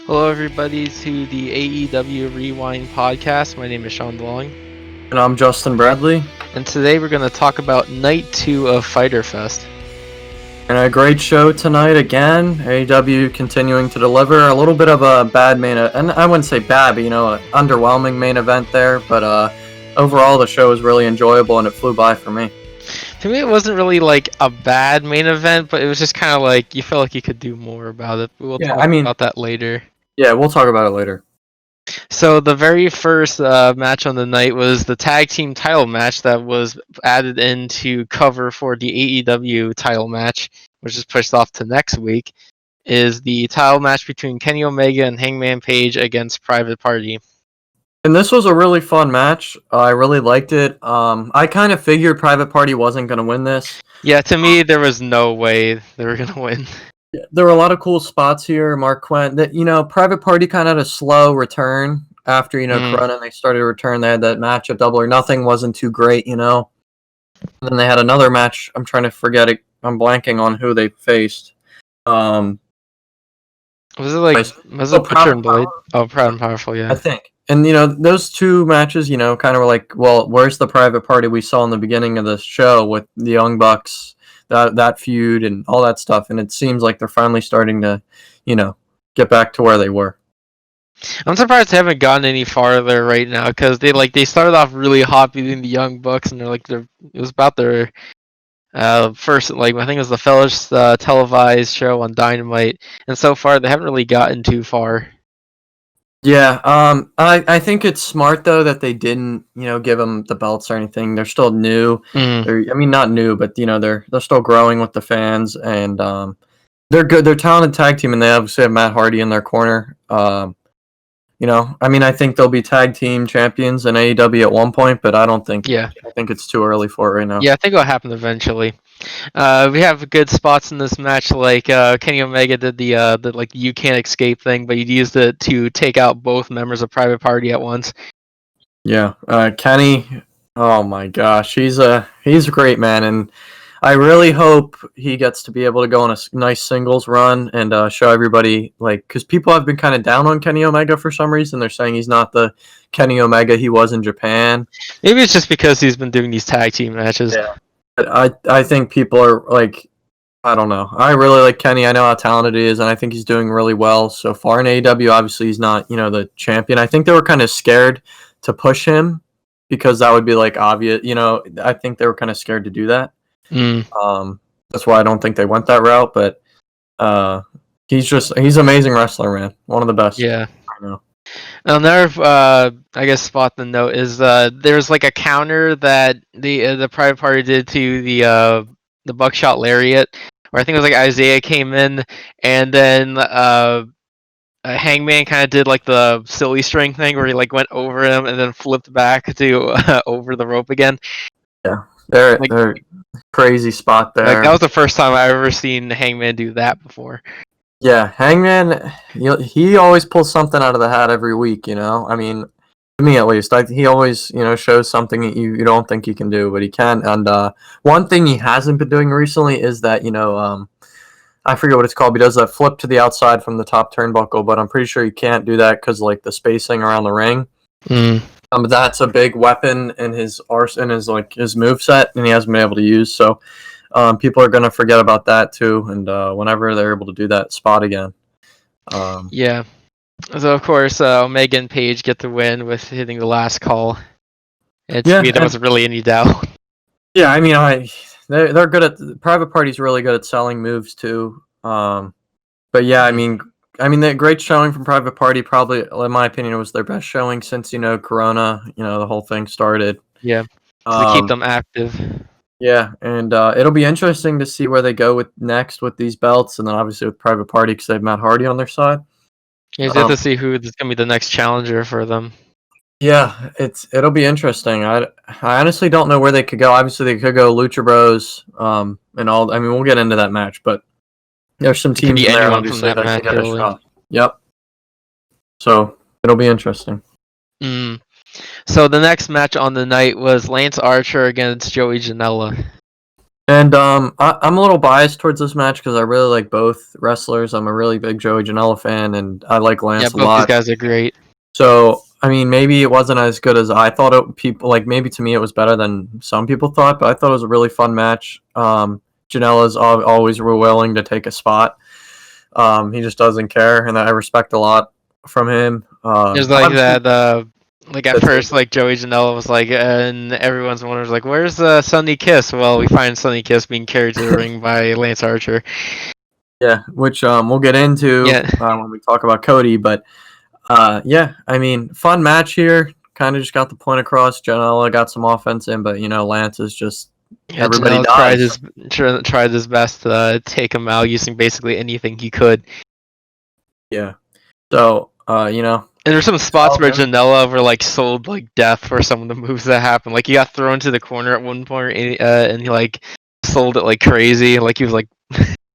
Hello, everybody, to the AEW Rewind podcast. My name is Shawn Long, And I'm Justin Bradley. and today we're going to talk about Night 2 of Fyter Fest. And a great show tonight again. AEW continuing to deliver a little bit of a bad and I wouldn't say bad, but an underwhelming main event there. But overall, the show was really enjoyable and it flew by for me. To me, it wasn't really like a bad main event, but it was just kind of like you felt like you could do more about it. We'll talk about that later. Yeah, we'll talk about it later. So the very first match on the night was the tag team title match that was added in to cover for the AEW title match, which is pushed off to next week. Is the title match between Kenny Omega and Hangman Page against Private Party. And this was a really fun match. I really liked it. I kind of figured Private Party wasn't going to win this. Yeah, to me, there was no way they were going to win. There were a lot of cool spots here. Mark Quinn, Private Party kind of had a slow return after, Corona, and they started to return. They had that match at Double or Nothing, wasn't too great, And then they had another match. I'm trying to forget it. I'm blanking on who they faced. Was it Butcher and Blade? Oh, Proud and Powerful, yeah. I think. And, those two matches, kind of were like, well, where's the Private Party we saw in the beginning of the show with the Young Bucks, that feud and all that stuff? And it seems like they're finally starting to, get back to where they were. I'm surprised they haven't gotten any farther right now because they started off really hot beating the Young Bucks, and it was about their first, I think it was the Fellas televised show on Dynamite, and so far they haven't really gotten too far. Yeah, I think it's smart though that they didn't, give them the belts or anything. They're still new. They're not new, but they're still growing with the fans, and they're good. They're a talented tag team, and they obviously have Matt Hardy in their corner. I think they'll be tag team champions in AEW at one point, but I don't think. Yeah, I think it's too early for it right now. Yeah, I think it'll happen eventually. We have good spots in this match, like Kenny Omega did the you can't escape thing, but he used it to take out both members of Private Party at once. Yeah, Kenny. Oh my gosh, he's a great man, and I really hope he gets to be able to go on a nice singles run and show everybody, because people have been kind of down on Kenny Omega for some reason. They're saying he's not the Kenny Omega he was in Japan. Maybe it's just because he's been doing these tag team matches. Yeah. But I think people are I don't know. I really like Kenny. I know how talented he is, and I think he's doing really well so far in AEW. Obviously, he's not, the champion. I think they were kind of scared to push him because that would be obvious. I think they were kind of scared to do that. That's why I don't think they went that route. But he's an amazing wrestler, man. One of the best. Yeah. I know. Another, spot to note is there's a counter that the Private Party did to the Buckshot Lariat, where I think it was Isaiah came in, and then Hangman kind of did the silly string thing where he went over him and then flipped back to over the rope again. Yeah, they're crazy spot there. That was the first time I ever seen Hangman do that before. Yeah, Hangman, he always pulls something out of the hat every week, I mean, to me at least. He always, shows something that you don't think he can do, but he can. And one thing he hasn't been doing recently is that, I forget what it's called, but he does that flip to the outside from the top turnbuckle, but I'm pretty sure he can't do that because, the spacing around the ring. That's a big weapon in his his moveset, and he hasn't been able to use, so... people are going to forget about that too, and whenever they're able to do that spot again. Yeah. So, of course, Omega and Page get the win with hitting the last call. And to me, there wasn't really any doubt. Yeah, I mean, they're good at... Private Party's really good at selling moves too. But yeah, I mean, the great showing from Private Party, probably, in my opinion, it was their best showing since, Corona, the whole thing started. Yeah, to keep them active. Yeah, and it'll be interesting to see where they go next with these belts, and then obviously with Private Party because they have Matt Hardy on their side. Yeah, you have to see who is going to be the next challenger for them. Yeah, it'll be interesting. I honestly don't know where they could go. Obviously, they could go Lucha Bros, and all. I mean, we'll get into that match, but there's some teams in there obviously that can get a shot. Yep. So it'll be interesting. So the next match on the night was Lance Archer against Joey Janela. And I'm a little biased towards this match because I really like both wrestlers. I'm a really big Joey Janela fan, and I like Yeah, Lance a both these lot. guys are great. So, I mean, maybe it wasn't as good as I thought it. People like maybe to me it was better than some people thought, but I thought it was a really fun match. Janela's always willing to take a spot. He just doesn't care, and I respect a lot from him. There's like Obviously, that. Like at that's first, like Joey Janela was like, and everyone's wondering like, "Where's Sunny Kiss?" Well, we find Sunny Kiss being carried to the ring by Lance Archer. yeah, which we'll get into Yeah, when we talk about Cody. But yeah, I mean, fun match here. Kind of just got the point across. Janela got some offense in, but Lance is just yeah. everybody Janela dies. tried his best to take him out using basically anything he could. Yeah. So And there's some spots where yeah. Janela were like sold like death for some of the moves that happened. Like he got thrown to the corner at one point, and he like sold it like crazy. Like he was like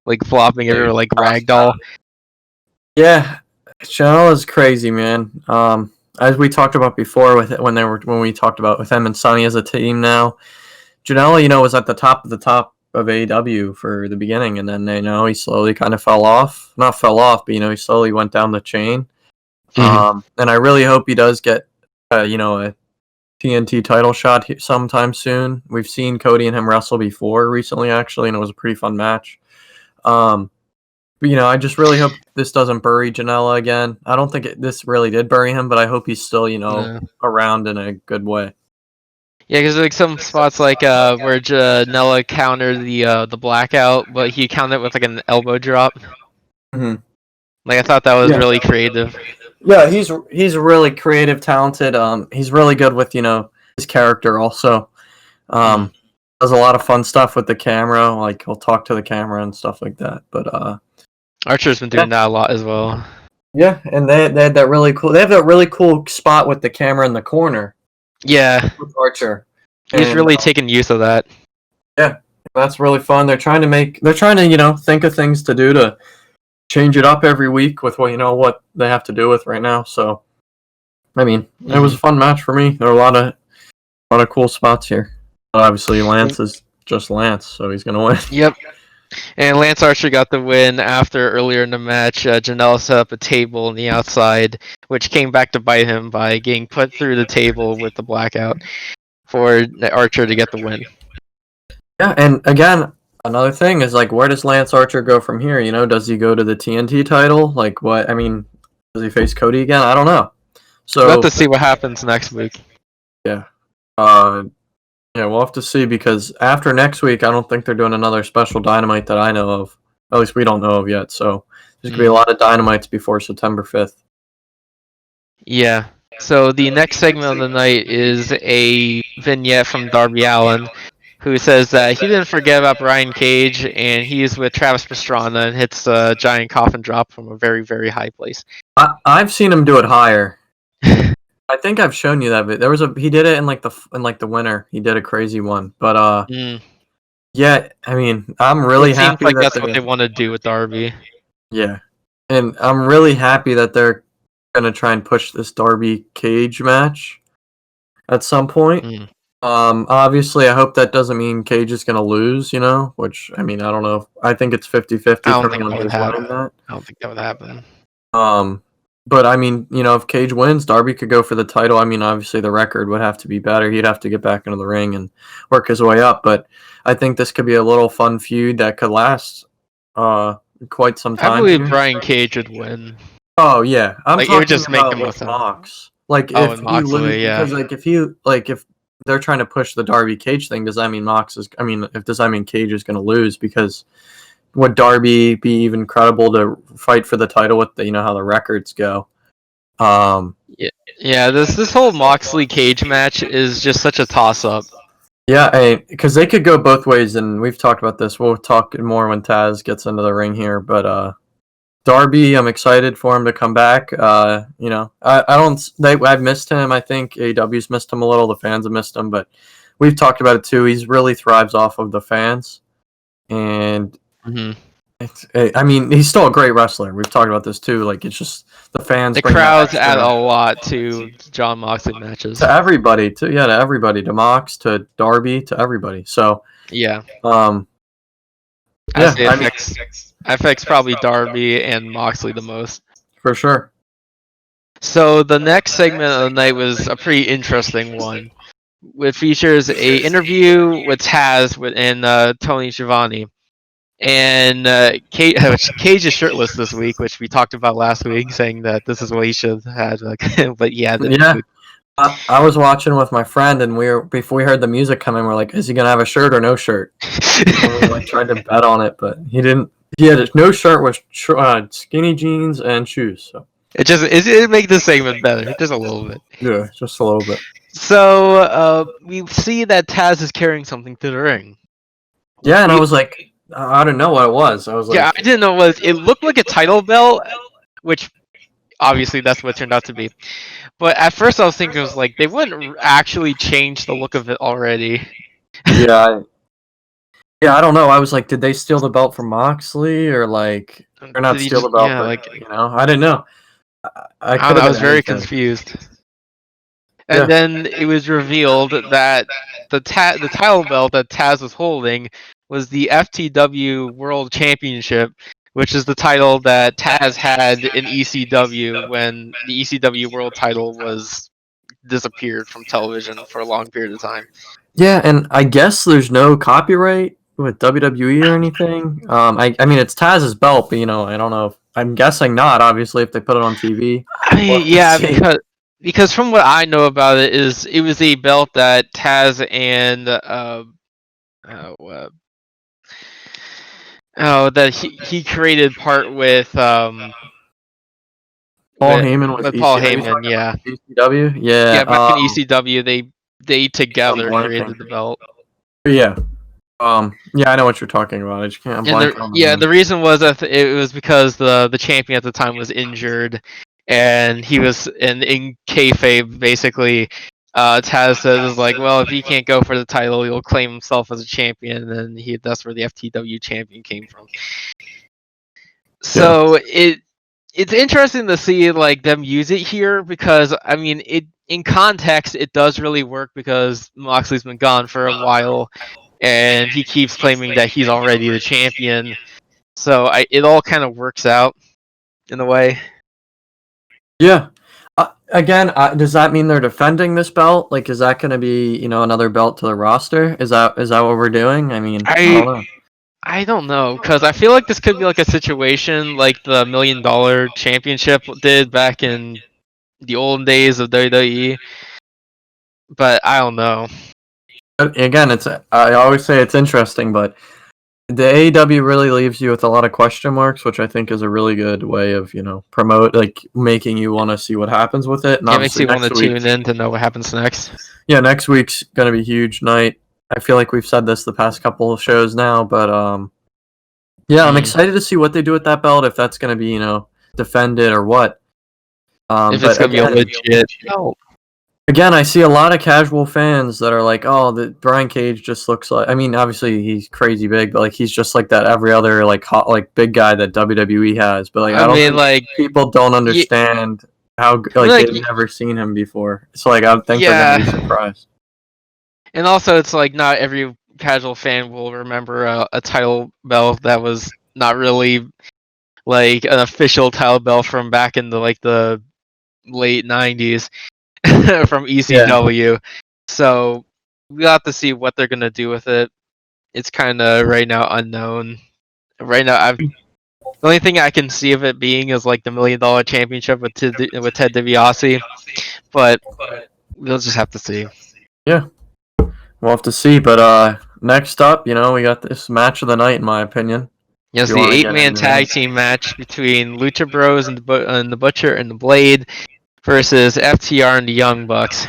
like flopping everywhere like ragdoll. Yeah, Chanel is crazy, man. As we talked about before when we talked about with him and Sonny as a team now, Janela, was at the top of AEW for the beginning, and then he slowly kind of fell off. Not fell off, but he slowly went down the chain. And I really hope he does get a TNT title shot sometime soon. We've seen Cody and him wrestle before recently, actually, and it was a pretty fun match. But, I just really hope this doesn't bury Janela again. I don't think this really did bury him, but I hope he's still, around in a good way. Yeah, because like some spots like where Janela countered the blackout, but he countered it with like an elbow drop. Mm-hmm. Like I thought that was really creative. Yeah, he's really creative, talented. He's really good with his character also. Does a lot of fun stuff with the camera, like he'll talk to the camera and stuff like that. But Archer's been doing that a lot as well. yeah, and they had that really cool. They have that really cool spot with the camera in the corner. Yeah, With Archer. He's really taking use of that. Yeah, that's really fun. They're trying to think of things to do to change it up every week with what they have to do with right now. So, I mean, it was a fun match for me. There were a lot of cool spots here. But obviously, Lance is just Lance, so he's gonna win. Yep. And Lance Archer got the win after earlier in the match. Janela set up a table on the outside, which came back to bite him by getting put through the table with the blackout for Archer to get the win. Yeah, and again, another thing is like, where does Lance Archer go from here? Does he go to the TNT title? Like, what? I mean, does he face Cody again? I don't know. So we'll have to see what happens next week. Yeah. Yeah, we'll have to see because after next week, I don't think they're doing another special Dynamite that I know of. At least we don't know of yet. So there's going to be a lot of Dynamites before September 5th. Yeah. So the next segment of the night is a vignette from Darby Allin, who says that he didn't forget about Brian Cage, and he's with Travis Pastrana and hits a giant coffin drop from a very, very high place. I've seen him do it higher. I think I've shown you that bit. He did it in the winter. He did a crazy one, but yeah. I mean, I'm really happy. Seems like that's what they want to do with Darby. Yeah, and I'm really happy that they're gonna try and push this Darby Cage match at some point. Obviously, I hope that doesn't mean Cage is gonna lose. Which I mean, I don't know. I think it's 50-50. I don't think that would happen. I don't think that would happen. But I mean, if Cage wins, Darby could go for the title. I mean, obviously the record would have to be better. He'd have to get back into the ring and work his way up. But I think this could be a little fun feud that could last quite some time. I believe Brian Cage would win. Oh yeah, I'm talking it would just make about him with Mox. Like if Moxley, because if they're trying to push the Darby Cage thing, does that mean does that mean Cage is going to lose? Because would Darby be even credible to fight for the title with how the records go? Yeah. This whole Moxley Cage match is just such a toss up. Yeah, because they could go both ways, and we've talked about this. We'll talk more when Taz gets into the ring here, but Darby, I'm excited for him to come back. I've missed him. I think AEW's missed him a little. The fans have missed him, but we've talked about it too. He's really thrives off of the fans, and I mean, he's still a great wrestler. We've talked about this too. Like, it's just the fans. The crowds add a lot to John Moxley matches. To everybody, to everybody, to Mox, to Darby, to everybody. So Yeah. Yeah, I say I mean, FX probably Darby and Moxley the most. for sure. So the next segment of the night was a pretty interesting one. It features a interview with Taz and Tony Schiavone. And Cage is shirtless this week, which we talked about last week, saying that this is what he should have had. Like, but yeah, Yeah. I was watching with my friend, and before we heard the music come in, we're like, "Is he gonna have a shirt or no shirt?" And we like tried to bet on it, but he didn't. He had no shirt with skinny jeans and shoes. So it make this segment better, just a little bit. yeah, just a little bit. So we see that Taz is carrying something to the ring. Yeah, and I was like, I don't know what it was. I was like, Yeah, I didn't know what it looked like a title belt, which obviously that's what it turned out to be. But at first I was thinking it was like they wouldn't actually change the look of it already. yeah, I don't know. I was like, did they steal the belt from Moxley or like, or not Did he steal the just, belt? yeah, But like I didn't know. I I don't could know, have I was been very anything. confused. Yeah. And then it was revealed that the title belt that Taz was holding was the FTW World Championship, which is the title that Taz had in ECW when the ECW World title was disappeared from television for a long period of time. Yeah, and I guess there's no copyright with WWE or anything. I mean it's Taz's belt, but I don't know. I'm guessing not. Obviously, if they put it on TV, I we'll mean, have to yeah, see. because from what I know about it is it was a belt that Taz and uh, uh, that he created part Paul with Heyman with Paul EC. Are you Heyman, talking yeah. about ECW? Yeah, Yeah. back in ECW they I'm together blanking. created the belt. Yeah. Yeah, I know what you're talking about. I just can't. I'm And blanking on the name. the reason was that it was because the champion at the time was injured, and he was in kayfabe basically. Taz says like, well, if he can't go for the title, he'll claim himself as a champion, and that's where the FTW champion came from. Yeah. So it's interesting to see like them use it here because I mean it in context it does really work because Moxley's been gone for a while and he keeps claiming that he's already the champion. So it all kind of works out in a way. Yeah. Again, does that mean they're defending this belt? Like, is that going to be another belt to the roster? Is that what we're doing? I mean, I don't I know. I don't know because I feel like this could be like a situation like the $1 Million Championship did back in the olden days of WWE, but I don't know. Again, I always say it's interesting, but the AEW really leaves you with a lot of question marks, which I think is a really good way of promote like making you want to see what happens with it. And It makes obviously you want to next week, tune in to know what happens next. yeah, next week's gonna be a huge night. I feel like we've said this the past couple of shows now, but yeah, I'm excited to see what they do with that belt. If that's gonna be defended or what. If it's But gonna be a legit belt. again, I see a lot of casual fans that are like, "Oh, the Brian Cage just looks like." I mean, obviously he's crazy big, but like he's just like that every other like hot like big guy that WWE has. But like I I don't mean, think like, people don't understand how like like, they've never seen him before. So like I think they're gonna be yeah, surprised. and also it's like not every casual fan will remember a title belt that was not really like an official title belt from back in the late '90s from Yeah. ECW. So we'll have to see what they're gonna do with it. It's kind of right now unknown. Right now, the only thing I can see of it being is like the $1 Million Championship with Ted DiBiase, but we'll just have to see. Yeah. We'll have to see. But next up, we got this match of the night, in my opinion. Yes, You the want to get eight-man into tag it? team match between Lucha Bros and the Butcher and the Blade versus FTR and the Young Bucks.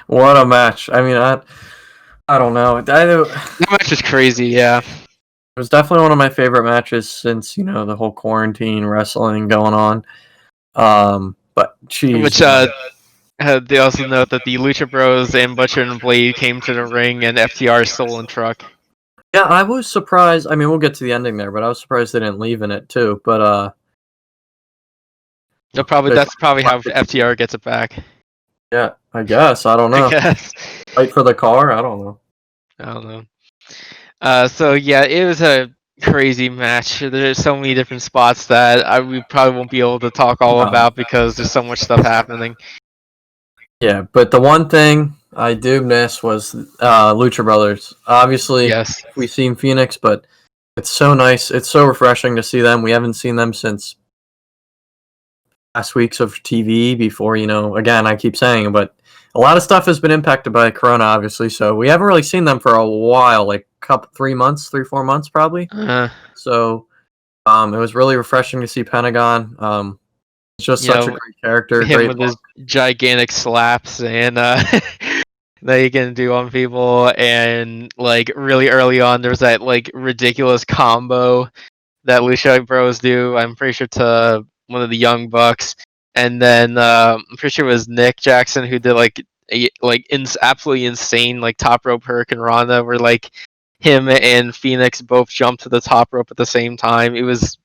What a match! I mean, I don't know. That match was crazy, yeah. It was definitely one of my favorite matches since the whole quarantine wrestling going on. But Which geez, they also note that the Lucha Bros and Butcher and Blade came to the ring and FTR's stolen truck. yeah, I was surprised. I mean, we'll get to the ending there, but I was surprised they didn't leave in it too. But That's probably how FTR gets it back. yeah, I guess I don't I know. guess. Fight for the car. I don't know. I don't know. So yeah, it was a crazy match. There's so many different spots that we probably won't be able to talk all about because there's so much stuff happening. Yeah, but the one thing I do miss was Lucha Brothers. Obviously, Yes. we've seen Phoenix, but it's so nice. It's so refreshing to see them. We haven't seen them since last weeks of TV before, again, I keep saying, but a lot of stuff has been impacted by Corona, obviously. So we haven't really seen them for a while, like 4 months probably. So it was really refreshing to see Pentagon. It's just You such a know, great character, him great with look. his gigantic slaps and that he can do on people, and like really early on there was that like ridiculous combo that Lucha Bros do. I'm pretty sure to one of the Young Bucks, and then I'm pretty sure it was Nick Jackson who did like absolutely insane like top rope Hurricane Rana, where like him and Phoenix both jumped to the top rope at the same time. It was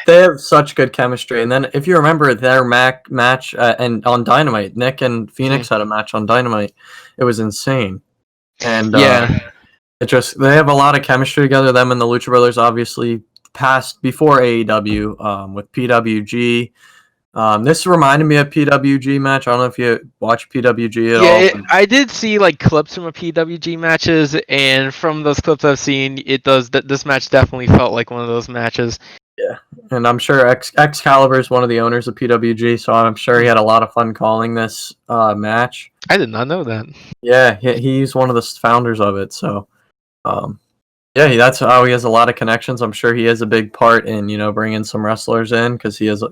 They have such good chemistry. And then if you remember their match and on Dynamite, Nick and Phoenix had a match on Dynamite. It was insane. And yeah. they have a lot of chemistry together. Them and the Lucha Brothers obviously passed before AEW with PWG. This reminded me of PWG match. I don't know if you watch PWG at all. I did see like clips from a PWG matches, and from those clips I've seen, it does that. This match definitely felt like one of those matches. Yeah, and I'm sure Excalibur is one of the owners of PWG, so I'm sure he had a lot of fun calling this match. I did not know that. Yeah, he's one of the founders of it. So, yeah, that's how he has a lot of connections. I'm sure he has a big part in bringing some wrestlers in because he has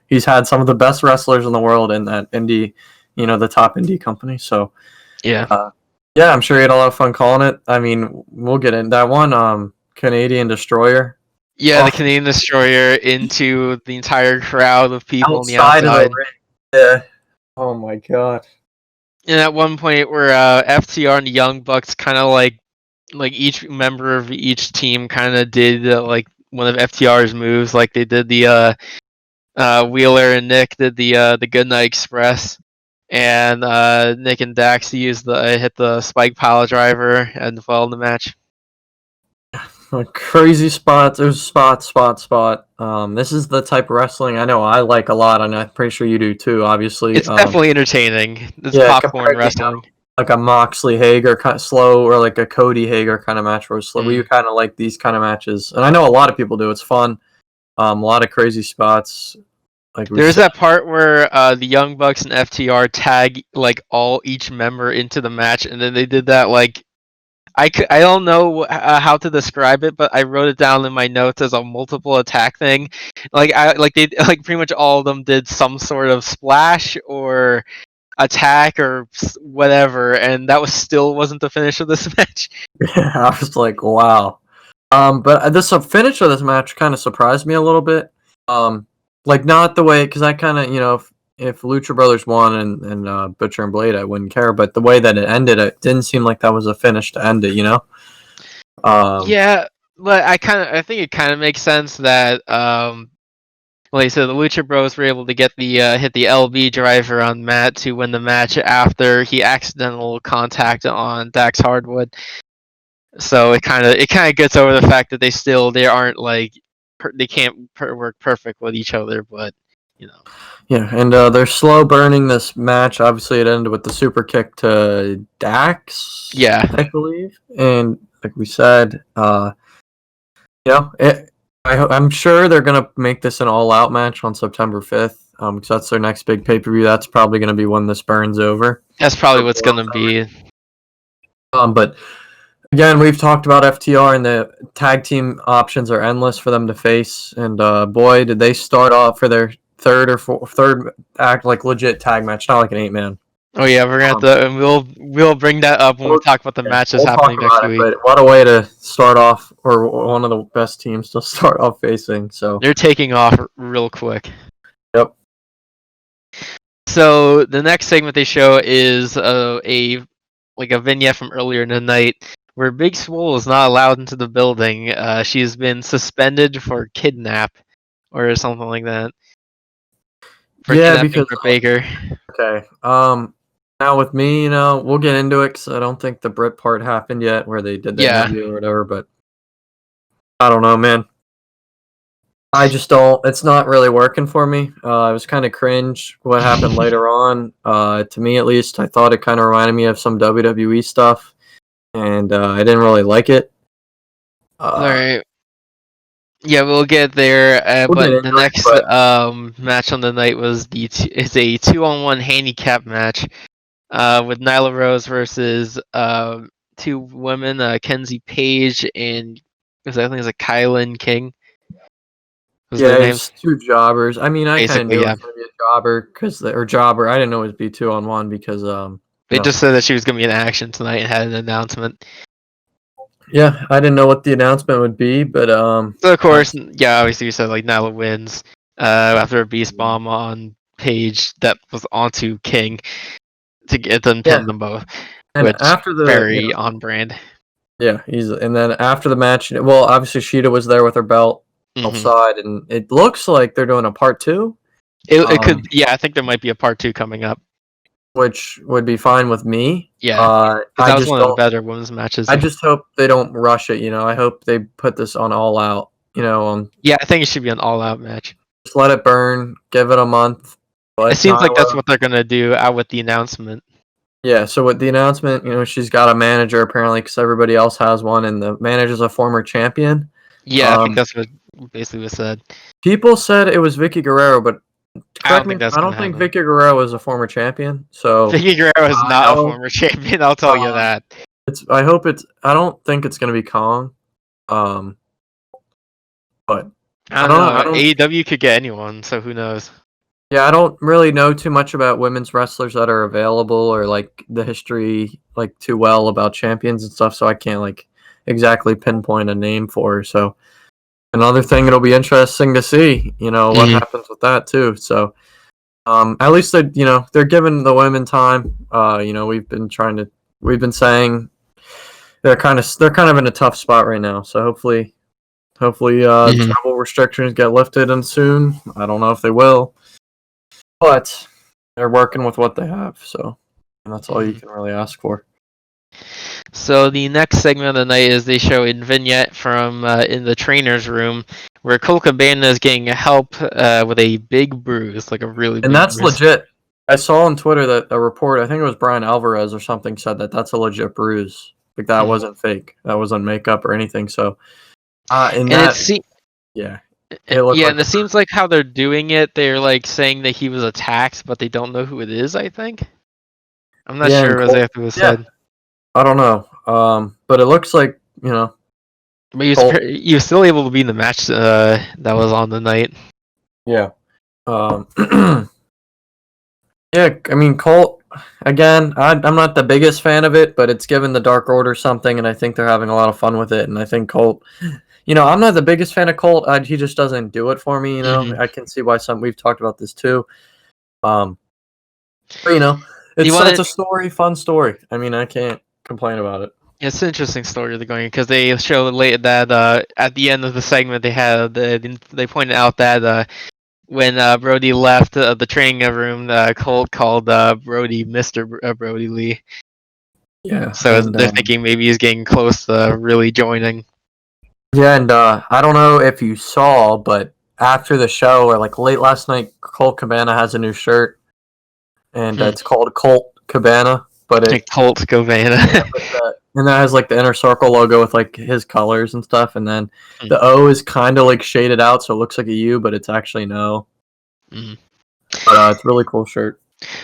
he's had some of the best wrestlers in the world in that indie, the top indie company. So, Yeah. Yeah, I'm sure he had a lot of fun calling it. I mean, we'll get in that one. Canadian Destroyer. Yeah, the Canadian Destroyer into the entire crowd of people on the Outside of the outside. ring. Yeah. Oh my god. And at one point where FTR and the Young Bucks kind of like each member of each team kind of did like one of FTR's moves, like they did the Wheeler and Nick did the Goodnight Express, and Nick and Dax used hit the spike pile driver and well in the match. Crazy spots. There's spot. This is the type of wrestling I know I like a lot, and I'm pretty sure you do too. Obviously, It's definitely entertaining. It's popcorn wrestling. Like a Moxley Hager kind of slow, or like a Cody Hager kind of match where it's slow. We kind of like these kind of matches, and I know a lot of people do. It's fun. A lot of crazy spots. Like there's that part where the Young Bucks and FTR tag like each member into the match, and then they did that like I don't know how to describe it, but I wrote it down in my notes as a multiple attack thing. Like they like pretty much all of them did some sort of splash or attack or whatever, and that wasn't the finish of this match. Yeah, I was like, wow. But this finish of this match kind of surprised me a little bit. Like not the way, because I kind of if Lucha Brothers won and Butcher and Blade, I wouldn't care. But the way that it ended, it didn't seem like that was a finish to end it. Yeah, but I think it kind of makes sense that like I said, the Lucha Bros were able to get the hit the LB driver on Matt to win the match after he accidental contact on Dax Hardwood. So it kind of gets over the fact that they aren't like they can't work perfect with each other, but Yeah, and they're slow burning this match. Obviously, it ended with the super kick to Dax. Yeah, I believe, and like we said, I'm sure they're gonna make this an all-out match on September 5th. Because that's their next big pay-per-view. That's probably gonna be when this burns over. That's probably what's gonna be. But again, we've talked about FTR, and the tag team options are endless for them to face. And boy, did they start off for their third act like legit tag match, not like an 8-man. Oh yeah, we're gonna have to, and we'll bring that up when we talk about the matches happening next week. But what a way to start off, or one of the best teams to start off facing. So they're taking off real quick. Yep. So the next segment they show is a vignette from earlier in the night where Big Swole is not allowed into the building. She's been suspended for kidnap or something like that. For yeah, because Britt Baker. Okay. Now with me, we'll get into it because I don't think the Brit part happened yet, where they did the Yeah. interview or whatever. But I don't know, man. I just don't. It's not really working for me. It was kind of cringe what happened later on. To me, at least, I thought it kind of reminded me of some WWE stuff, and I didn't really like it. All right. Yeah, we'll get there. We'll get But the into it, next but match on the night was it's a 2-on-1 handicap match with Nyla Rose versus two women, Kenzie Page and I think it was a Kylan King was yeah, their it names. was two jobbers. I mean, I kind of Basically, knew it yeah. was going to be a jobber or jobber. I didn't know it would be 2-on-1 because They just said that she was going to be in action tonight and had an announcement. Yeah, I didn't know what the announcement would be, but So of course, yeah, obviously you said like Nyla wins after a beast bomb on Page that was onto King to get them yeah, pin them both, and which after the very on brand. yeah, easily. And then after the match, well, obviously Sheeta was there with her belt Hmm. outside, and it looks like they're doing a part two, It could, yeah. I think there might be a part 2 coming up. which would be fine with me. Yeah, because I that was just one of the don't. better women's matches. I just hope they don't rush it. I hope they put this on All Out. Yeah, I think it should be an all-out match. Just let it burn. Give it a month. It Let seems like that's Nyla. what they're gonna do out with the announcement. Yeah. So with the announcement, she's got a manager apparently because everybody else has one, and the manager's a former champion. Yeah, I think that's what basically was said. People said it was Vicky Guerrero, but I correct don't me. think that's I gonna don't think happen. Vicky Guerrero is a former champion. So Vicky Guerrero is I not a know former champion. I'll tell you um, that. I hope it's. I don't think it's gonna be Kong. Um, but I I don't don't know. I know. don't. AEW could get anyone, so who knows? Yeah, I don't really know too much about women's wrestlers that are available or like the history like too well about champions and stuff. So I can't like exactly pinpoint a name for her. So another thing, it'll be interesting to see. What Mhm. happens with that too. So. At least they're giving the women time. We've been saying they're kind of in a tough spot right now. So hopefully Mhm. travel restrictions get lifted and soon. I don't know if they will, but they're working with what they have. So and that's all you Mhm. can really ask for. So the next segment of the night is they show a vignette from in the trainer's room where Cole Cabana is getting help with a big bruise, like a really And big that's bruise. legit. I saw on Twitter that a report, I think it was Brian Alvarez or something, said that that's a legit bruise. Like that Mhm. wasn't fake. That wasn't makeup or anything. So in And that, yeah. It looked yeah, like and it seems like how they're doing it, they're like saying that he was attacked, but they don't know who it is. I think I'm not yeah, and sure Cole, exactly what was yeah, said, I don't know. But it looks like but he was Cole, he was still able to be in the match that was on the night. yeah, um, yeah. I mean, Colt again. I'm not the biggest fan of it, but it's given the Dark Order something, and I think they're having a lot of fun with it. And I think Colt, I'm not the biggest fan of Colt. He just doesn't do it for me. Hmm. I can see why we've talked about this too. Um, but You it's wanted a story, fun story. I mean, I can't complain about it. It's an interesting story they're going because they show late that at the end of the segment they pointed out that when Brody left the training room, Colt called Brody Mister Brody Lee. Yeah, So and they're thinking maybe he's getting close to really joining. yeah, and I don't know if you saw, but after the show or like late last night, Colt Cabana has a new shirt, and Hmm. it's called Colt Cabana, but Like Colt Covana. and that has like the inner circle logo with like his colors and stuff, and then Hmm. the O is kind of like shaded out, so it looks like a U, but it's actually an O. Hmm. But it's a really cool shirt.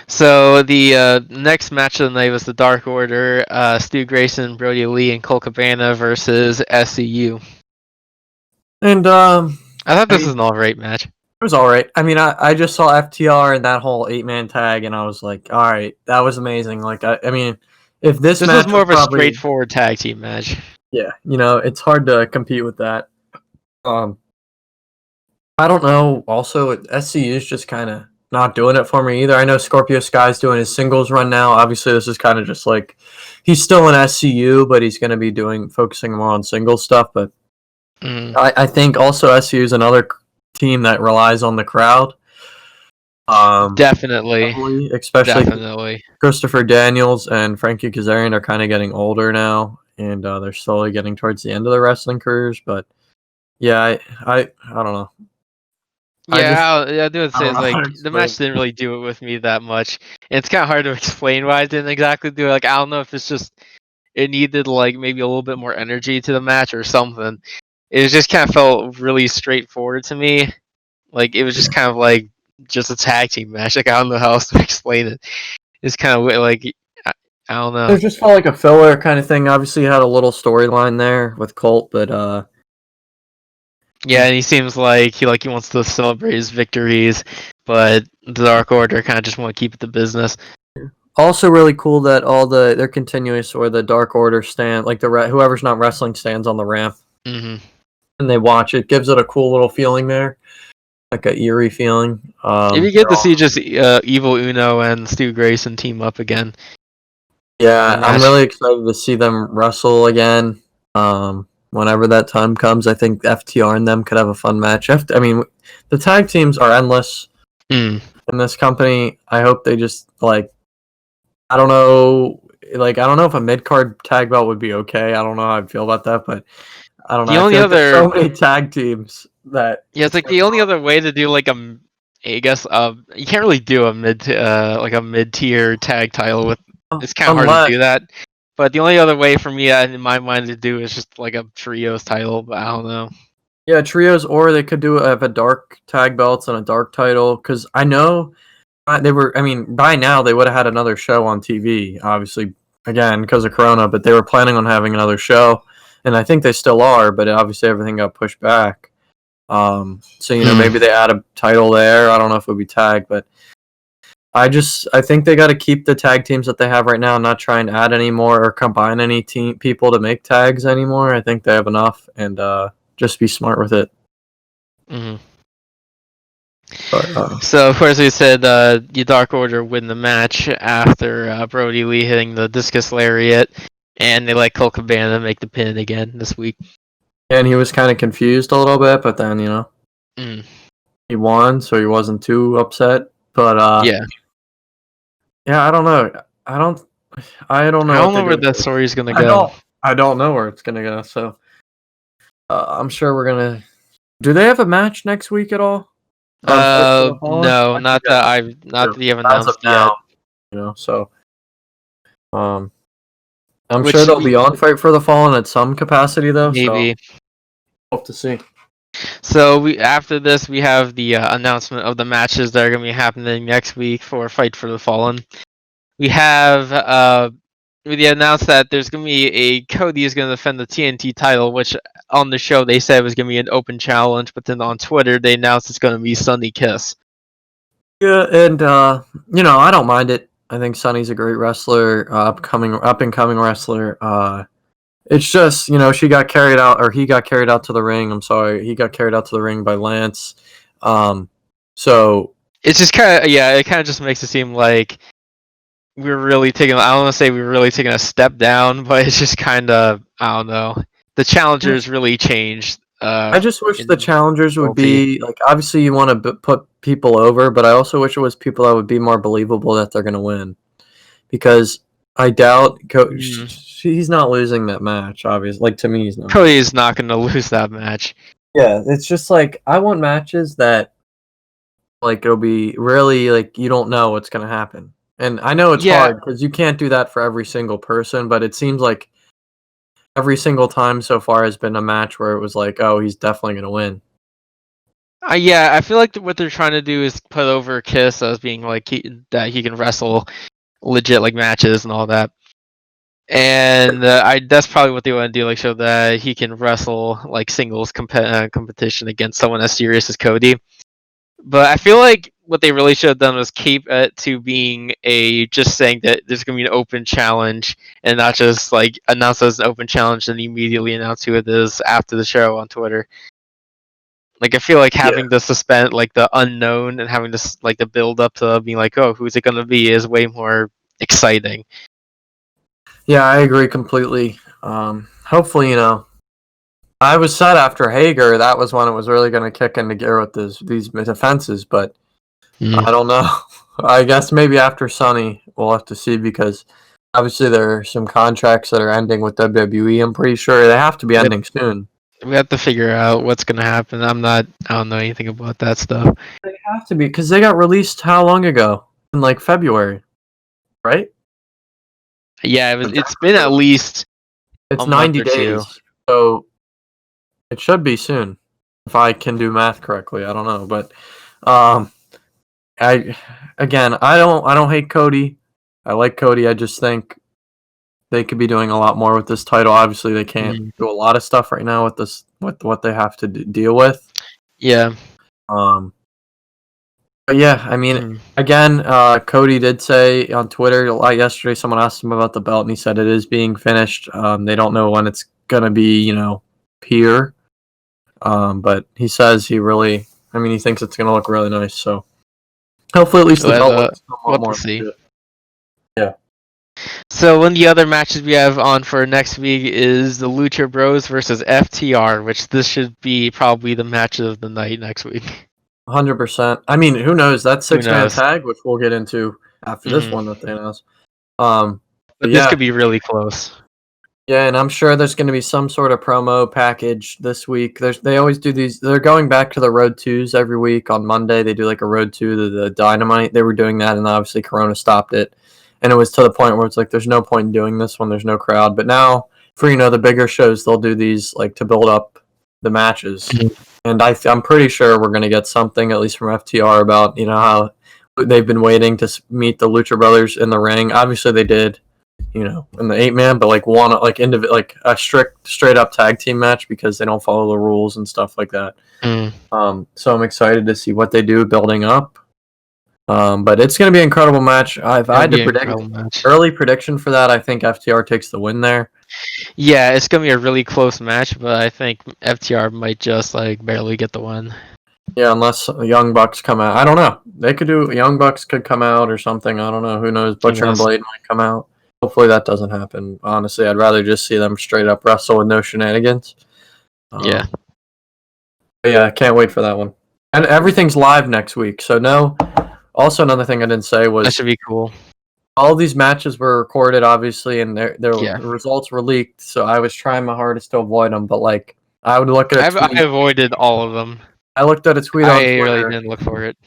So the next match of the night was the Dark Order, Stu Grayson, Brody Lee, and Colt Cabana versus SCU. And I thought I this mean, was an alright match. it was all right. I mean, I just saw FTR and that whole 8-man tag, and I was like, all right, that was amazing. Like, I mean, if this This was match more was of a probably, straightforward tag team match. yeah, it's hard to compete with that. Um, I don't know. Also, SCU is just kind of not doing it for me either. I know Scorpio Sky's doing his singles run now. Obviously, this is kind of just like he's still in SCU, but he's going to be focusing more on singles stuff. But Mm. I think also SCU is another team that relies on the crowd. Definitely. Heavily, especially Definitely. Christopher Daniels and Frankie Kazarian are kind of getting older now, and they're slowly getting towards the end of their wrestling careers. But yeah, I don't know. Yeah, I do have to I say don't is know how like to the explain. match didn't really do it with me that much. It's kind of hard to explain why I didn't exactly do it. Like I don't know if it's just it needed like maybe a little bit more energy to the match or something. It just kind of felt really straightforward to me. Like it was just kind of like just a tag team match. Like I don't know how else to explain it. It's kind of like I don't know. It just felt like a filler kind of thing. Obviously, you had a little storyline there with Colt, but Yeah, and he seems like he wants to celebrate his victories, but the Dark Order kind of just want to keep it to business. also really cool that all they're continuous or the Dark Order stand like whoever's not wrestling stands on the ramp Hmm. and they watch it. Gives it a cool little feeling there, like a eerie feeling. It'd be good to see just Evil Uno and Stu Grayson team up again in a Yeah, I'm match. really excited to see them wrestle again. Whenever that time comes, I think FTR and them could have a fun match. I mean, the tag teams are endless Mm. in this company. I hope they just I don't know, I don't know if a mid card tag belt would be okay. I don't know how I feel about that, but I don't know. The I only feel like there's other so many tag teams that Yeah, it's it's like gonna the only other way to do like I guess you can't really do a like a mid tier tag title with. It's kind of hard to unless do that. But the only other way for me in my mind to do is just like a trios title. But I don't know. yeah, trios, or they could do have a dark tag belts and a dark title because I know they were. I mean, by now they would have had another show on TV. Obviously, again because of Corona, but they were planning on having another show, and I think they still are. But obviously, everything got pushed back. So maybe they add a title there. I don't know if it would be tag, but I think they got to keep the tag teams that they have right now, and not try and add any more or combine any team people to make tags anymore. I think they have enough, and just be smart with it. Hmm. But So of course we said the Dark Order win the match after Brody Lee hitting the discus lariat, and they let Colt Cabana make the pin again this week. and he was kind of confused a little bit, but then Mm. he won, so he wasn't too upset. But Yeah, yeah, I don't know. I don't. I don't I know don't what they're know where gonna that do. story's gonna I go. don't. I don't know where it's gonna go. So I'm sure we're gonna. Do they have a match next week at all on Fight for the Fallen? No, I not forget. not that you have As of announced now, yet. So um, I'm sure Which they'll be on Fight for the Fallen at some capacity though. So maybe. hope to see. So we after this we have the announcement of the matches that are gonna be happening next week for Fight for the Fallen. We have we announced that there's gonna be a Cody is gonna defend the TNT title, which on the show they said was gonna be an open challenge, but then on Twitter they announced it's gonna be Sunny Kiss. Yeah, and I don't mind it. I think Sonny's a great wrestler, up and coming wrestler. It's just she got carried out, or he got carried out to the ring. I'm sorry, he got carried out to the ring by Lance. So It's just it kind of just makes it seem like we're really taking. I don't want to say we're really taking a step down, but it's just kind of I don't know. The challengers really changed. I just wish the In challengers would loyalty. be like, obviously you want to put people over, but I also wish it was people that would be more believable that they're going to win, because I doubt Mm. he's not losing that match. Obviously, like to me, he's not. Cody is not going to lose that match. Yeah, it's just like I want matches that it'll be really you don't know what's going to happen. And I know it's Yeah, hard because you can't do that for every single person, but it seems like every single time so far has been a match where it was like, oh, he's definitely going to win. yeah. I feel like what they're trying to do is put over Kiss as being like that he can wrestle legit like matches and all that. And that's probably what they want to do, like show that he can wrestle like singles competition against someone as serious as Cody. But I feel like what they really should have done was keep it to being just saying that there's gonna be an open challenge and not just like announce it as an open challenge and immediately announce who it is after the show on Twitter. Like I feel like Yeah. having the suspend like the unknown and having this like the build up to being like, oh, who's it gonna be is way more exciting. Yeah, I agree completely. Hopefully, I was sad after Hager. That was when it was really going to kick into gear with these defenses. But I don't know. I guess maybe after Sunny, we'll have to see because obviously there are some contracts that are ending with WWE. I'm pretty sure they have to be ending soon. We have to figure out what's gonna happen. I don't know anything about that stuff. They have to be because they got released how long ago? In like February, right? Yeah, it's been at least It's a month 90 or two. days, so it should be soon. If I can do math correctly, I don't know, but um, I don't hate Cody. I like Cody. I just think they could be doing a lot more with this title. Obviously, they can't do a lot of stuff right now with this with what they have to deal with. Yeah. Um, but yeah, I mean, Mm. again, Cody did say on Twitter yesterday. Someone asked him about the belt, and he said it is being finished. They don't know when it's gonna be, here. But he says he thinks it's gonna look really nice. So hopefully, at least the belt looks We'll somewhat have to more see. legit. Yeah. So one of the other matches we have on for next week is the Lucha Bros versus FTR, which this should be probably the match of the night next week. 100%. I mean, who knows? That Who 6-man knows? tag, which we'll get into after this one that they announced. But But this yeah, could be really close. yeah, and I'm sure there's going to be some sort of promo package this week. They always do these. They're going back to the Road 2s every week. On Monday, they do like a Road 2 to the Dynamite. They were doing that, and obviously Corona stopped it. And it was to the point where it's like, there's no point in doing this when there's no crowd. But now, for the bigger shows, they'll do these like to build up the matches. And I'm pretty sure we're going to get something, at least from FTR, about how they've been waiting to meet the Lucha Brothers in the ring. Obviously, they did, in the 8-man, but like like a straight up tag team match because they don't follow the rules and stuff like that. So I'm excited to see what they do building up. But it's going to be an incredible match. If I had to predict early prediction for that, I think FTR takes the win there. Yeah, it's gonna be a really close match, but I think FTR might just like barely get the win. Yeah, unless Young Bucks come out. I don't know. They could do Young Bucks could come out or something. I don't know. Who knows? Butcher and Blade might come out. Hopefully that doesn't happen. Honestly, I'd rather just see them straight up wrestle with no shenanigans. Yeah. Yeah, I can't wait for that one. And everything's live next week. So no. Also, another thing I didn't say was that should be cool. All these matches were recorded, obviously, and their results were leaked. So I was trying my hardest to avoid them. But like, I would look at. I avoided all of them. I looked at a tweet on Twitter. I really didn't look for it.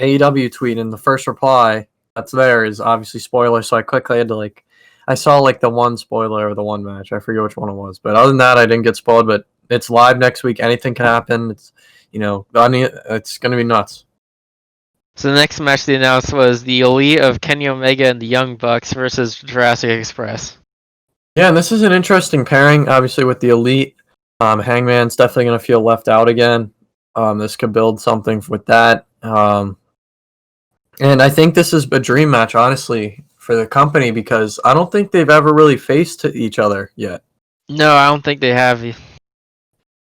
AEW tweet, and the first reply that's there is obviously spoiler. So I quickly had to I saw like the one spoiler of the one match. I forget which one it was, but other than that, I didn't get spoiled. But it's live next week. Anything can happen. It's it's gonna be nuts. So the next match they announced was the Elite of Kenny Omega and the Young Bucks versus Jurassic Express. Yeah, and this is an interesting pairing, obviously with the Elite. Hangman's definitely gonna feel left out again. This could build something with that. And I think this is a dream match, honestly, for the company because I don't think they've ever really faced each other yet. No, I don't think they have.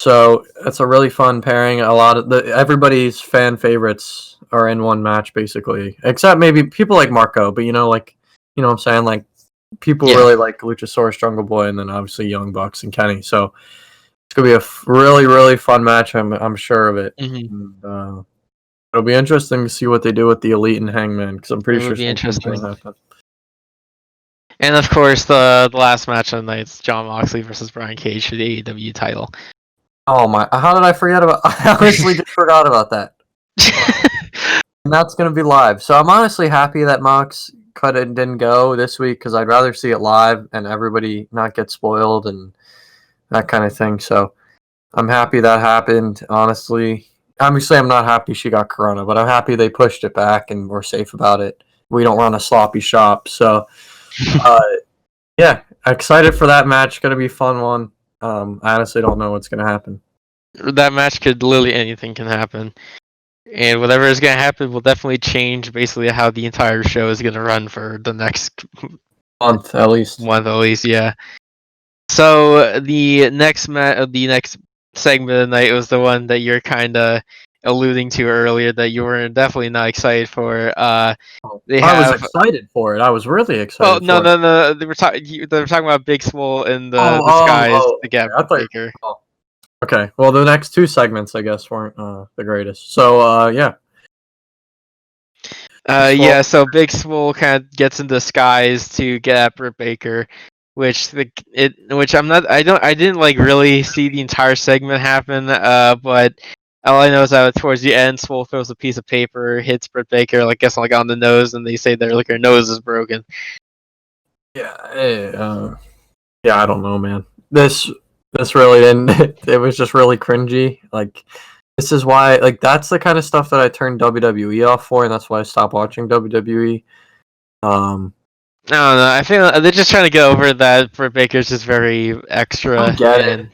So it's a really fun pairing. A lot of everybody's fan favorites are in one match, basically, except maybe people like Marco. But what I'm saying, like people really like Luchasaurus, Jungle Boy, and then obviously Young Bucks and Kenny. So it's gonna be a really, really fun match. I'm sure of it. Mm-hmm. And, it'll be interesting to see what they do with the Elite and Hangman because I'm pretty sure something's going to happen. And of course, the last match of the night is Jon Moxley versus Brian Cage for the AEW title. Oh my! How did I forget about? I honestly just forgot about that. And that's going to be live. So I'm honestly happy that Mox didn't go this week because I'd rather see it live and everybody not get spoiled and that kind of thing. So I'm happy that happened. Honestly. Obviously, I'm not happy she got corona, but I'm happy they pushed it back and we're safe about it. We don't run a sloppy shop. So, yeah, excited for that match. Going to be a fun one. I honestly don't know what's going to happen. That match could literally anything can happen. And whatever is going to happen will definitely change basically how the entire show is going to run for the next month at least. Yeah. So the next segment of the night was the one that you're kind of alluding to earlier that you were definitely not excited for. I was excited for it. I was really excited. Oh no! They were talking about Big Swole in the disguise to get Baker. Okay, well the next two segments I guess weren't the greatest. So yeah. Yeah, so Big Swole kind of gets in disguise to get at Britt Baker, which I didn't like really see the entire segment happen. But all I know is that towards the end, Swole throws a piece of paper, hits Britt Baker, like guess like on the nose, and they say they're like her nose is broken. Yeah, yeah, I don't know, man. This really didn't. It was just really cringy. Like, this is why, like, that's the kind of stuff that I turned WWE off for, and that's why I stopped watching WWE. I don't know. I feel they're just trying to get over that Britt Baker's just very extra. I get it.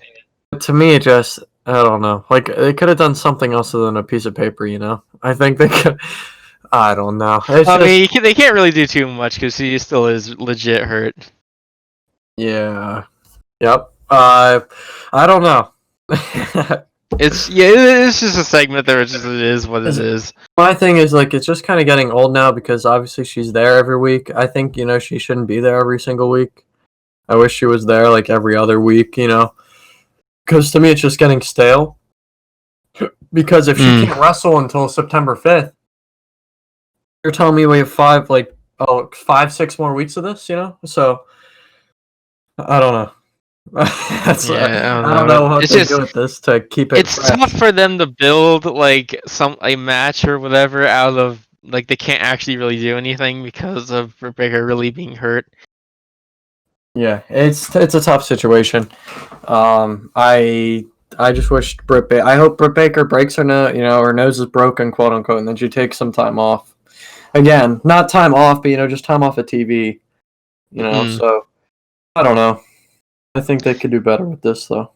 But to me, it just, I don't know. Like, they could have done something else other than a piece of paper, you know? I think they could. I don't know. Mean, they can't really do too much because he still is legit hurt. Yeah. Yep. I don't know. It's just a segment that it is what it is. My thing is, like, it's just kind of getting old now because obviously she's there every week. I think, she shouldn't be there every single week. I wish she was there, like, every other week, Because to me, it's just getting stale. Because if she can't wrestle until September 5th, you're telling me we have 5-6 more weeks of this, So, I don't know. I don't know how to do with this to keep it. It's fresh. tough for them to build like a match or whatever out of like they can't actually really do anything because of Britt Baker really being hurt. Yeah, it's a tough situation. I just wish I hope Britt Baker breaks her nose, her nose is broken, quote unquote, and then she takes some time off. Again, not time off, but just time off of TV. So I don't know. I think they could do better with this though.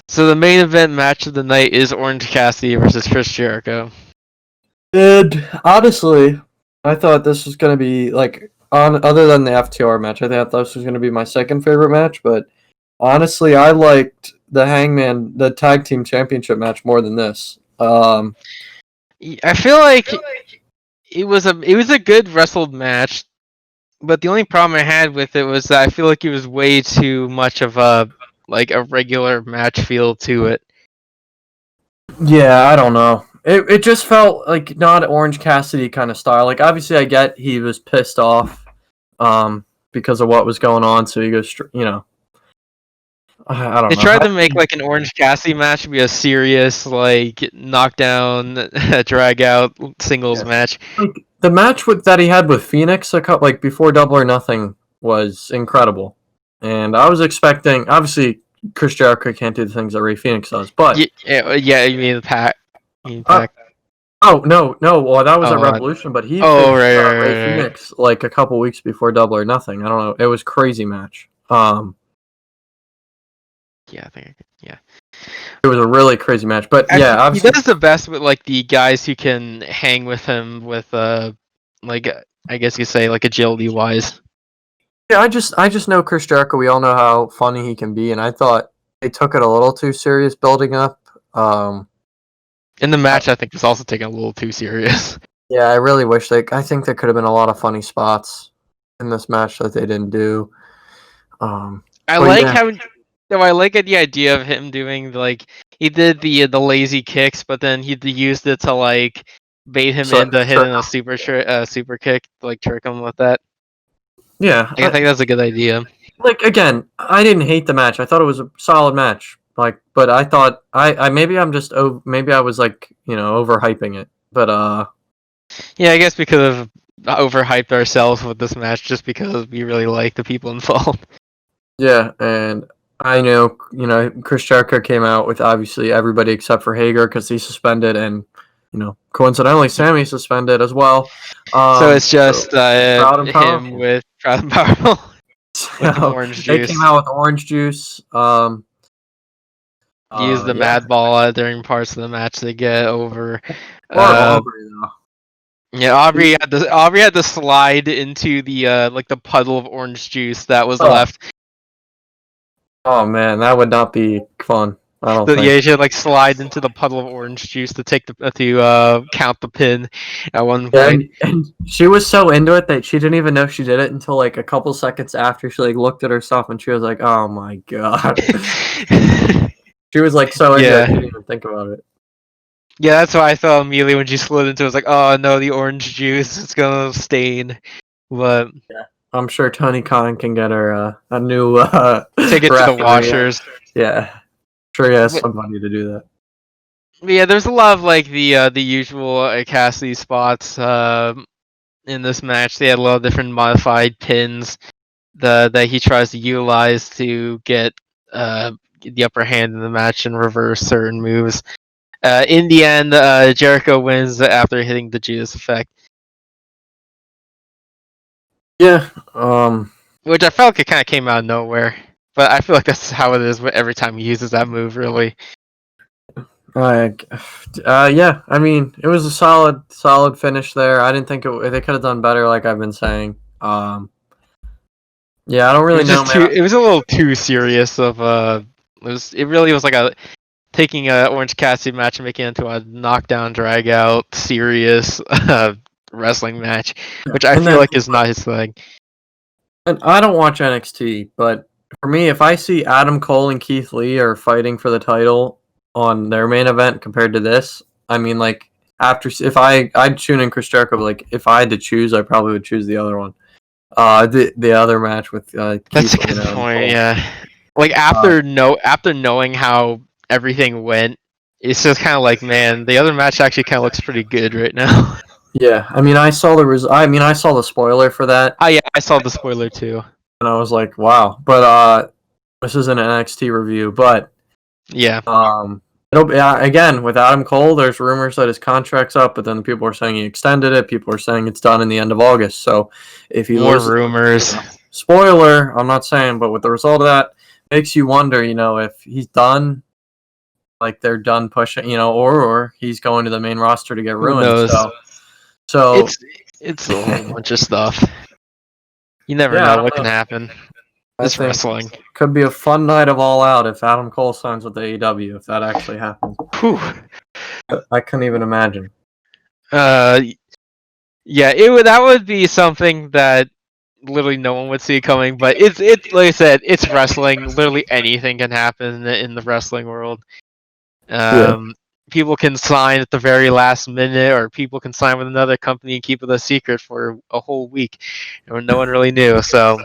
So the main event match of the night is Orange Cassidy versus Chris Jericho. Honestly, I thought this was gonna be like other than the FTR match, I thought this was gonna be my second favorite match, but honestly, I liked the tag team championship match more than this. I feel like it was a good wrestled match, but the only problem I had with it was that I feel like it was way too much of a regular match feel to it. Yeah, I don't know. It just felt like not Orange Cassidy kind of style. Like obviously, I get he was pissed off, because of what was going on. So he goes, I don't know. They tried to make like an Orange Cassidy match be a serious knockdown, drag out singles match. Like, the match that he had with Phoenix before Double or Nothing was incredible, and I was expecting. Obviously, Chris Jericho can't do the things that Ray Phoenix does, but yeah, you mean the Pac? Oh no! Well, that was a Revolution, but he Ray Phoenix like a couple weeks before Double or Nothing. I don't know. It was crazy match. Yeah, I think. Yeah. It was a really crazy match, but actually, yeah, obviously he does the best with the guys who can hang with him with I guess you say agility wise. Yeah, I just know Chris Jericho. We all know how funny he can be, and I thought they took it a little too serious building up. In the match, I think it's also taken a little too serious. Yeah, I really wish I think there could have been a lot of funny spots in this match that they didn't do. I like the idea of him doing he did the lazy kicks, but then he used it to bait him into hitting a super kick, trick him with that. Yeah, I think that's a good idea. Again, I didn't hate the match. I thought it was a solid match. But I thought maybe I was overhyping it. But yeah, I guess because of overhyped ourselves with this match, just because we really like the people involved. Yeah, and I know Chris Jericho came out with obviously everybody except for Hager because he's suspended, and coincidentally Sammy's suspended as well. So it's just him with Proud and Powerful with orange juice. They came out with orange juice. Use the Mad Ball during parts of the match to get over. Aubrey, though. Yeah, Aubrey had to slide into the the puddle of orange juice that was left. Oh man, that would not be fun. I don't think. Yeah, she had slide into the puddle of orange juice to count the pin at one point. And she was so into it that she didn't even know she did it until a couple seconds after she looked at herself and she was like, "Oh my god." She was so into it, she didn't even think about it. Yeah, that's why I thought immediately when she slid into it. I was like, oh no, the orange juice, it's gonna stain. But I'm sure Tony Khan can get her a new take it to the referee. washers. Yeah, sure he has But, somebody to do that. yeah, there's a lot of like the usual Cassidy spots in this match. They had a lot of different modified pins that he tries to utilize to get the upper hand in the match and reverse certain moves. In the end, Jericho wins after hitting the Judas effect, Yeah. which I felt like it kind of came out of nowhere. But I feel like that's how it is every time he uses that move, really. Yeah. I mean, it was a solid finish there. I didn't think they could have done better, like I've been saying. Yeah, I don't It really was know, just too. man. It was a little too serious. It really was like taking a Orange Cassidy match and making it into a knockdown, drag out, serious wrestling match, which I And feel then, like is not his thing. and I don't watch NXT, but for me, if I see Adam Cole and Keith Lee are fighting for the title on their main event compared to this, I mean, like if I'd tune in Chris Jericho, but like if I had to choose, I probably would choose the other one. The other match with That's Keith a Lee good and Adam point. Cole. Yeah, like Uh, after knowing how everything went, it's just kind of like, man, the other match actually kind of looks pretty good right now. yeah, I mean, I saw the spoiler for that, Oh yeah, I saw the spoiler too. and I was like, wow. But this is an NXT review, but Yeah, again with Adam Cole, there's rumors that his contract's up, but then people are saying he extended it. People are saying it's done in the end of August. So if he more loses, rumors. spoiler, I'm not saying, but with the result of that, makes you wonder, if he's done, like they're done pushing, or he's going to the main roster to get Who ruined. knows? So It's a whole bunch of stuff. You never yeah, I know don't what know. can happen. I It's think wrestling. could be a fun night of All Out if Adam Cole signs with AEW, if that actually happens. Whew. I couldn't even imagine. Uh, yeah, that would be something that literally no one would see coming. But it's like I said, it's wrestling. Literally anything can happen in the wrestling world. Yeah. Um, People can sign at the very last minute, or people can sign with another company and keep it a secret for a whole week, or no one really knew. So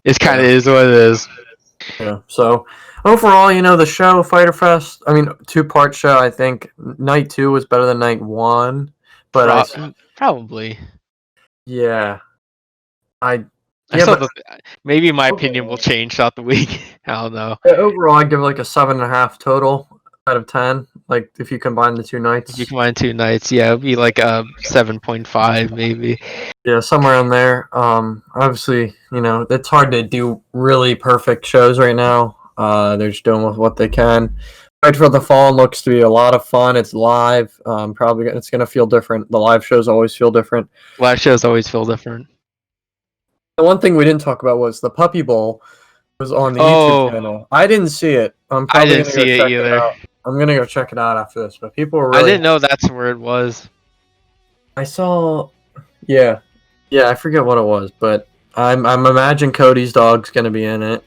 it's kind Yeah. of is what it is. Yeah. So overall, the show Fighter Fest. I mean, 2-part show. I think night 2 was better than night 1, but Probably. yeah, I I yeah, saw but the. Maybe my opinion will change throughout the week. I don't know. overall, I'd give it like a 7.5 total out of 10. Like if you combine the two If you nights. combine 2 nights, yeah, it'd be like a 7.5 maybe. Yeah, somewhere in there. Obviously, it's hard to do really perfect shows right now. They're just doing with what they can. Fight for the Fallen looks to be a lot of fun. It's live. Probably it's gonna feel different. The live shows always feel different. Live shows always feel different. The one thing we didn't talk about was the Puppy Bowl was on the YouTube Oh, channel. I didn't see it. I'm I probably didn't gonna go see it check it either. out. I'm gonna go check it out after this. But people were I really. didn't know that's where it was. I saw. Yeah, yeah. I forget what it was, but I'm imagine Cody's dog's gonna be in it.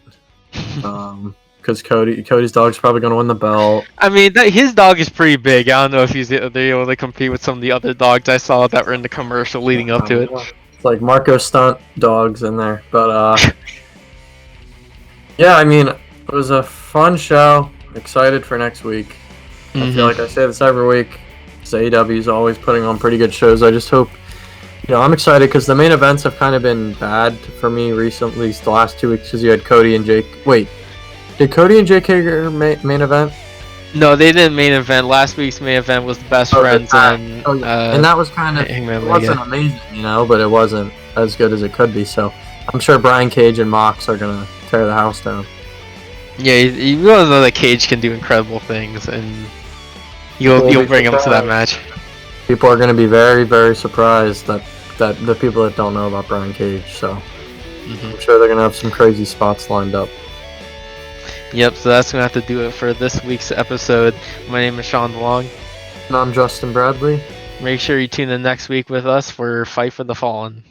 Because Cody's dog's probably gonna win the belt. I mean, his dog is pretty big. I don't know if they're able to compete with some of the other dogs I saw that were in the commercial leading up to it. It's like Marco Stunt dogs in there, but yeah. I mean, it was a fun show. Excited for next week. I feel like I say this every week. AEW is always putting on pretty good shows. I just hope, I'm excited because the main events have kind of been bad for me recently. The last 2 weeks, because you had Cody and Jake. Wait, did Cody and Jake Hager main event? No, they didn't main event. Last week's main event was the Best Friends and and that was kind of Hangman it wasn't amazing, but it wasn't as good as it could be. So I'm sure Brian Cage and Mox are gonna tear the house down. Yeah, you really know that Cage can do incredible things, and you'll bring him to that match. People are gonna be very, very surprised that the people that don't know about Brian Cage. So I'm sure they're gonna have some crazy spots lined up. Yep, so that's going to have to do it for this week's episode. My name is Shawn Long. And I'm Justin Bradley. Make sure you tune in next week with us for Fight for the Fallen.